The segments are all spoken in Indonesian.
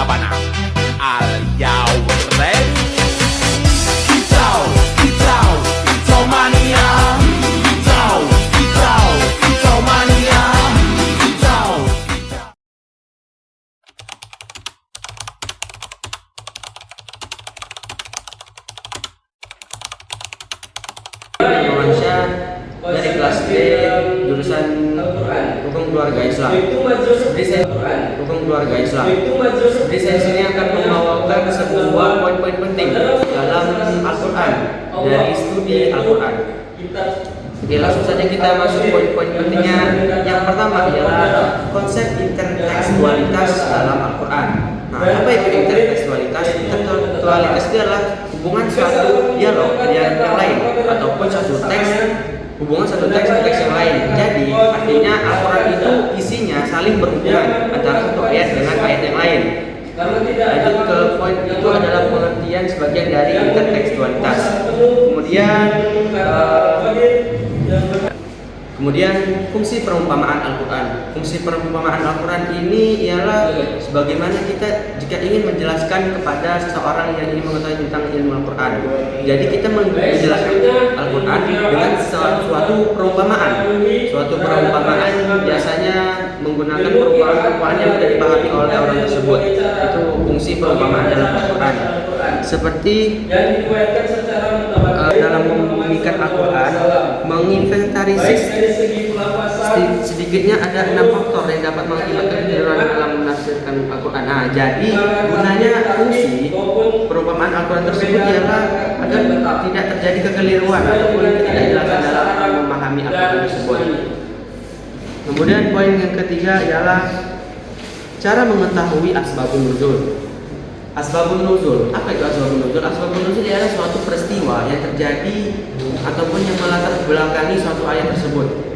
Labana. Are you ready? Kicau, kicau, kicau mania. Kicau, kicau, kicau mania. Kicau, kicau. Romansyah dari kelas D jurusan Hukum Keluarga Islam. Hukum Keluarga Islam. Jadi saya sini akan membawakan sebuah poin-poin penting dalam Al-Quran dari studi Al-Quran. Oke, langsung saja kita masuk poin-poin pentingnya. Yang pertama ialah konsep intertekstualitas dalam Al-Quran. Nah, apa itu intertekstualitas? Intertekstualitas itu adalah hubungan suatu dialog yang lain ataupun satu teks, hubungan satu teks ke teks yang lain. Jadi artinya Al-Quran itu isinya saling berhubungan antara satu ayat dengan ayat yang lain. Lanjut ke poin itu adalah pengertian sebagian dari intertekstualitas. Kemudian fungsi perumpamaan Al-Quran. Fungsi perumpamaan Al-Quran ini ialah sebagaimana kita jika ingin menjelaskan kepada seseorang yang ingin mengetahui tentang ilmu Al-Quran. Jadi kita menjelaskan Al-Quran dengan suatu perumpamaan. Suatu perumpamaan biasanya menggunakan perumpamaan yang tidak dipahami oleh orang tersebut. Itu fungsi perumpamaan dalam Al-Quran. Seperti dalam membumikan Al-Quran, menginventarisir sedikitnya ada 6 faktor yang dapat mengakibatkan kekeliruan dalam menafsirkan Al-Quran. Nah, jadi gunanya fungsi perumpamaan Al-Quran tersebut ialah agar tidak terjadi kekeliruan ataupun ketidakjelasan dalam memahami Al-Quran tersebut. Kemudian poin yang ketiga ialah cara mengetahui asbabun nuzul. Asbabun nuzul, apa itu asbabun nuzul? Asbabun nuzul adalah suatu peristiwa yang terjadi ataupun yang melatar belakangi suatu ayat tersebut.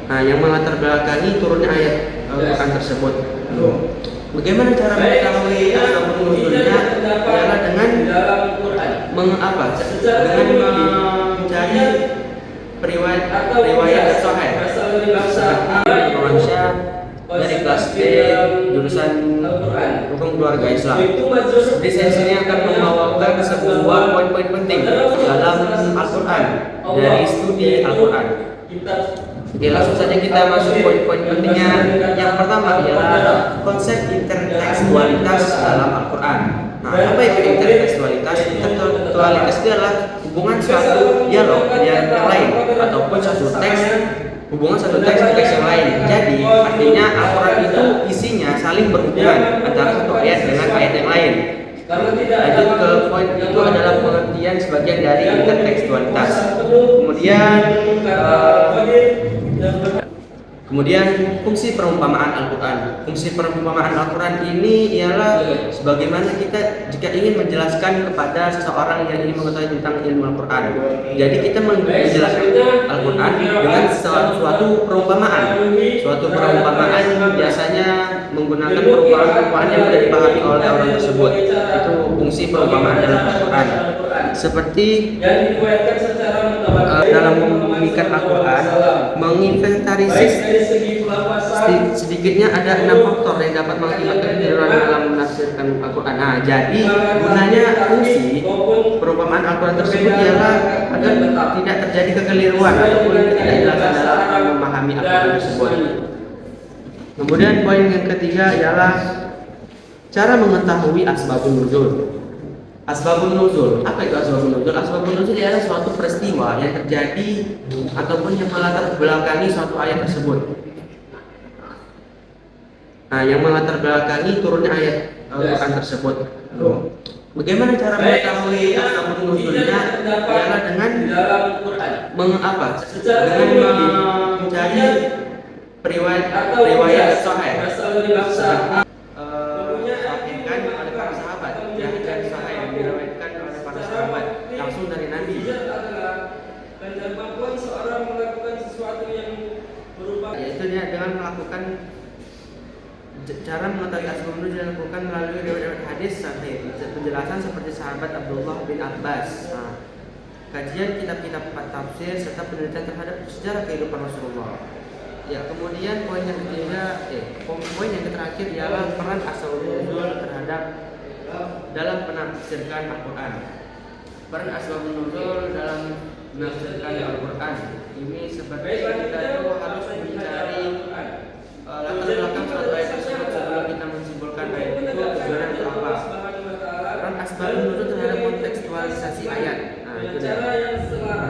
Nah, yang melatar belakangi turunnya ayat Al-Quran tersebut. Bagaimana cara mengetahui asbabun nuzulnya? Adalah dengan mencari riwayat sahih. Seperti Romansyah dari kelas D jurusan Hukum Keluarga Islam. Jadi saya sini akan membawakan sebuah poin-poin penting dalam Al-Quran dari studi Al-Quran. Oke, langsung saja kita masuk poin-poin pentingnya. Yang pertama ialah konsep intertekstualitas dalam Al-Quran. Nah, apa itu intertekstualitas? Intertekstualitas itu adalah hubungan suatu dialog yang lain ataupun satu teks, hubungan satu teks ke teks yang lain. Jadi artinya Al-Quran itu isinya saling berhubungan antara satu ayat dengan ayat yang lain. Lanjut ke poin itu adalah pengertian sebagian dari intertekstualitas. Kemudian fungsi perumpamaan Al-Quran. Fungsi perumpamaan Al-Quran ini ialah sebagaimana kita jika ingin menjelaskan kepada seseorang yang ingin mengetahui tentang ilmu Al-Quran. Jadi kita menjelaskan Al-Quran dengan suatu perumpamaan. Suatu perumpamaan biasanya menggunakan perumpamaan yang tidak dipahami oleh orang tersebut. Itu fungsi perumpamaan dalam Al-Quran. Seperti dalam membumikan Al-Quran, menginventarisir sedikitnya ada 6 faktor yang dapat mengakibatkan kekeliruan dalam menafsirkan Al-Quran. Nah, jadi gunanya fungsi perumpamaan Al-Quran tersebut ialah agar tidak terjadi kekeliruan ataupun ketidakjelasan dalam memahami Al-Quran tersebut. Kemudian poin yang ketiga ialah cara mengetahui asbabun nuzul. Asbabun nuzul, apa itu asbabun nuzul? Asbabun nuzul adalah suatu peristiwa yang terjadi ataupun yang melatar belakangi suatu ayat tersebut. Nah, yang melatar belakangi turunnya ayat Al-Quran tersebut. Bagaimana cara mengetahui asbabun nuzulnya? Adalah dengan mencari riwayat sahih. Seperti disahihkan oleh para sahabat, dan sahih yang diriwayatkan oleh para sahabat langsung dari Nabi. Yaitu dia dengan melakukan cara mengetahui asbabun nuzul dilakukan melalui riwayat hadis sahih. Penjelasan seperti sahabat Abdullah bin Abbas. Nah, kajian kitab-kitab tafsir serta penelitian terhadap sejarah kehidupan Rasulullah. Ya, kemudian poin yang ketiga, poin yang terakhir ialah peran asbabun nuzul terhadap dalam penafsirkan Al-Quran. Peran asbabun nuzul dalam menafsirkan Al-Quran ini seperti kita itu harus mencari latar belakang suatu ayat tersebut sebelum kita menyimpulkan ayat itu tujuannya untuk apa. Peran asbabun nuzul terhadap kontekstualisasi ayat. Nah, itu dia.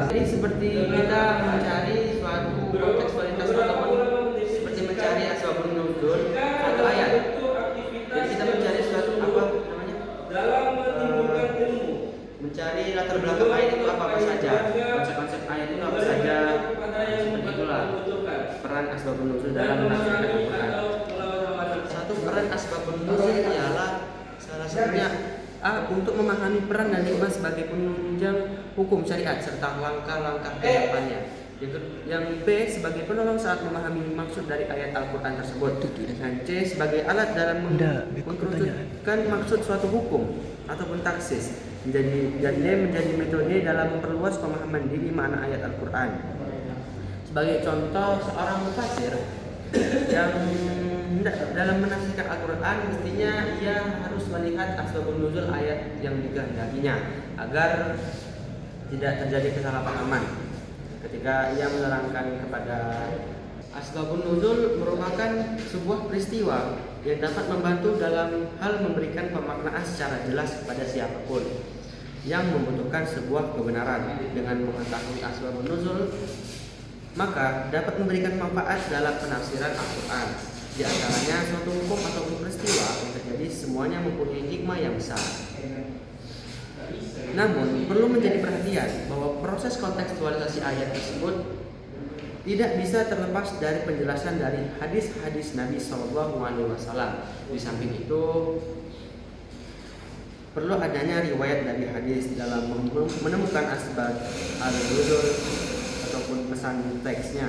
Jadi seperti kita mencari suatu kontekstualitas ataupun seperti mencari asbabun nuzul satu ayat. Jadi kita mencari suatu apa namanya? Mencari latar belakang ayat itu apa saja, konsep-konsep ayat itu apa saja. Seperti itulah peran asbabun nuzul dalam menafsirkan Al-Quran. Satu peran asbabun nuzul ialah salah satunya untuk memahami peran dan hikmah sebagai penunjang hukum syariat serta langkah-langkah kedepannya. Yang B sebagai penolong saat memahami maksud dari ayat Al-Quran tersebut. Dan C sebagai alat dalam mengkerucutkan maksud suatu hukum ataupun taksis. Dan D menjadi metode dalam memperluas pemahaman diri makna ayat Al-Quran. Sebagai contoh, seorang mufasir yang dalam menafsirkan Al-Quran mestinya ia harus melihat asbabun nuzul ayat yang dikehendakinya agar tidak terjadi kesalahpahaman ketika ia menerangkan kepada. Asbabun nuzul merupakan sebuah peristiwa yang dapat membantu dalam hal memberikan pemaknaan secara jelas kepada siapapun yang membutuhkan sebuah kebenaran. Dengan mengetahui asbabun nuzul, maka dapat memberikan manfaat dalam penafsiran Al-Quran. Di antaranya suatu hukum ataupun peristiwa yang terjadi semuanya mempunyai hikmah yang besar. Namun perlu menjadi perhatian bahwa proses kontekstualisasi ayat tersebut tidak bisa terlepas dari penjelasan dari hadis-hadis Nabi SAW. Di samping itu perlu adanya riwayat dari hadis dalam menemukan asbab al-nuzul ataupun pesan teksnya.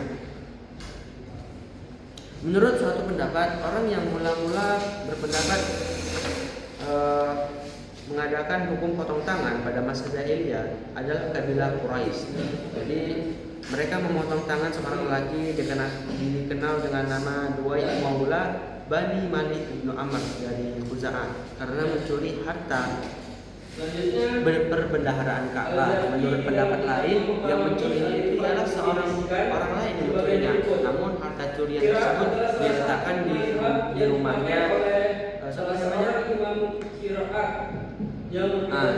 Menurut suatu pendapat, orang yang mula-mula berpendapat mengadakan hukum potong tangan pada masa jahiliyah adalah kabilah Quraisy. Jadi mereka memotong tangan seorang lelaki dikenal dengan nama Duwai Maula Bani Malik ibnu Amr dari Khuza'ah karena mencuri harta berbendaharaan Ka'bah. Menurut pendapat lain, yang mencurinya itu adalah orang lain yang mencurinya. Namun harta curian tersebut diletakkan di rumahnya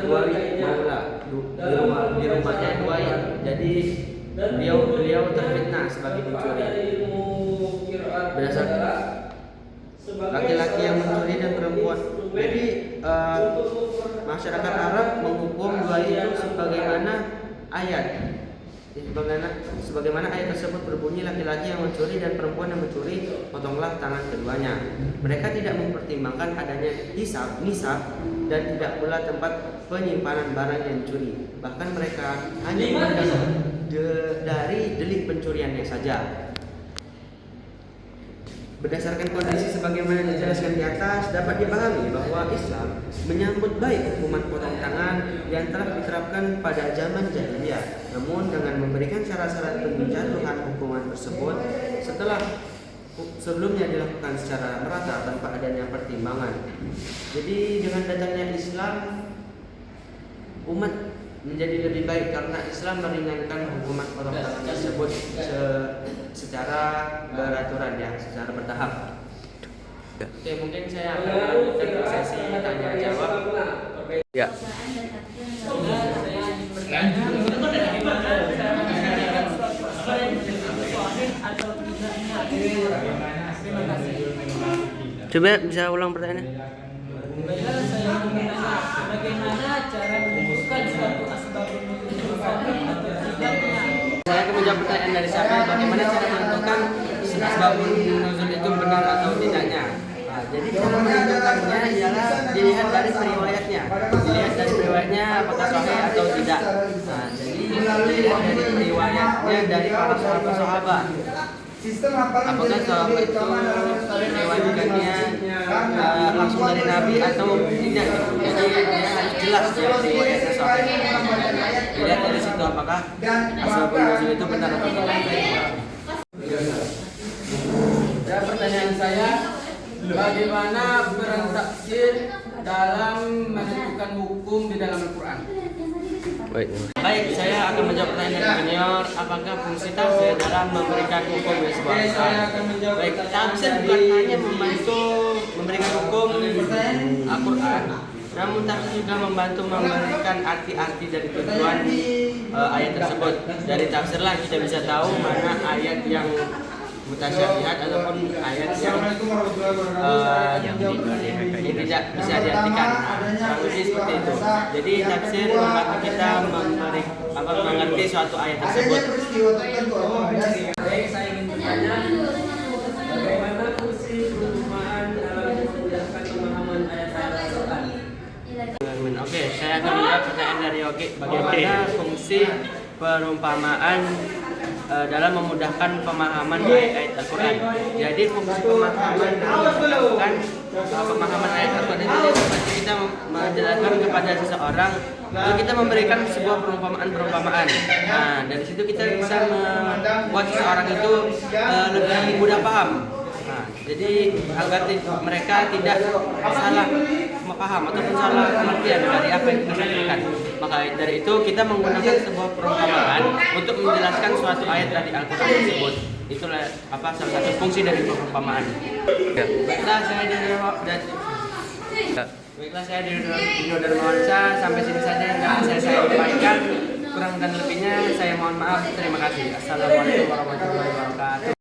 Duwai Maula di rumahnya Duwai. Jadi beliau terfitnah sebagai pencuri. Berdasarkan laki-laki yang mencuri dan perempuan. Jadi masyarakat Arab menghukum dua itu sebagaimana ayat. Sebagaimana ayat tersebut berbunyi, laki-laki yang mencuri dan perempuan yang mencuri, potonglah tangan keduanya. Mereka tidak mempertimbangkan adanya nisab dan tidak pula tempat penyimpanan barang yang dicuri. Bahkan mereka hanya memandang dari delik pencuriannya saja. Berdasarkan kondisi sebagaimana dijelaskan di atas, dapat dipahami bahwa Islam menyambut baik hukuman potong tangan yang telah diterapkan pada zaman jahiliyah. Namun dengan memberikan syarat-syarat penjatuhan hukuman tersebut sebelumnya dilakukan secara merata tanpa adanya pertimbangan. Jadi dengan datangnya Islam, umat menjadi lebih baik karena Islam meringankan hukuman potong tangan tersebut secara beraturan, ya, secara bertahap. Oke, mungkin saya akan lanjutkan sesi tanya jawab. Ya. Coba bisa ulang pertanyaannya? Bagaimana cara menemukan suatu asbabun nuzul atau tidaknya? Saya akan menjawab pertanyaan dari siapa? Bagaimana cara menentukan asbabun nuzul itu benar atau tidaknya? Nah, jadi cara menentukannya ialah dilihat dari periwayatnya. Dilihat dari periwayatnya apakah sahih atau tidak. Nah, jadi dilihat dari periwayatnya dari para sahabat. Apakah sahabat itu meriwayatkannya langsung dari Nabi atau tidak? Jadi harus jelas ya riwayatnya sahabat. Dilihat dari situ apakah asbabun nuzul itu benar atau tidak. saya bagaimana peran tafsir dalam menentukan hukum di dalam Al-Quran. Baik, saya akan menjawab pertanyaan dari junior. Apakah fungsi tafsir dalam memberikan hukum di sebuah Al-Quran? Baik, tafsir bukan hanya membantu memberikan hukum Al-Quran, namun tafsir juga membantu memberikan arti-arti dari tujuan ayat tersebut. Dari tafsirlah kita bisa tahu mana ayat yang mutasyabihat ataupun ayat yang tidak bisa diartikan. Kurang lebih seperti itu. Jadi tafsir membantu kita mengerti suatu ayat tersebut. Baik, saya ingin bertanya, bagaimana fungsi perumpamaan dalam memudahkan pemahaman ayat-ayat Al-Quran? Oke, saya akan menjawab pertanyaan dari Yogi. Bagaimana fungsi perumpamaan dalam memudahkan pemahaman ayat-ayat Al-Quran. Jadi fungsi pemahaman dalam memudahkan pemahaman ayat Al-Quran itu seperti kita menjelaskan kepada seseorang, lalu kita memberikan sebuah perumpamaan. Nah, dari situ kita bisa membuat seseorang itu lebih mudah paham. Nah, jadi agar mereka tidak salah paham ataupun salah pengertian dari apa yang kita sampaikan. Maka dari itu kita menggunakan sebuah perumpamaan untuk menjelaskan suatu ayat dari Al-Quran tersebut. Itulah salah satu fungsi dari perumpamaan. Baiklah, saya dari Dino Darmawansa. Sampai sini saja yang dapat saya sampaikan. Kurang dan lebihnya saya mohon maaf. Terima kasih. Assalamualaikum warahmatullahi wabarakatuh.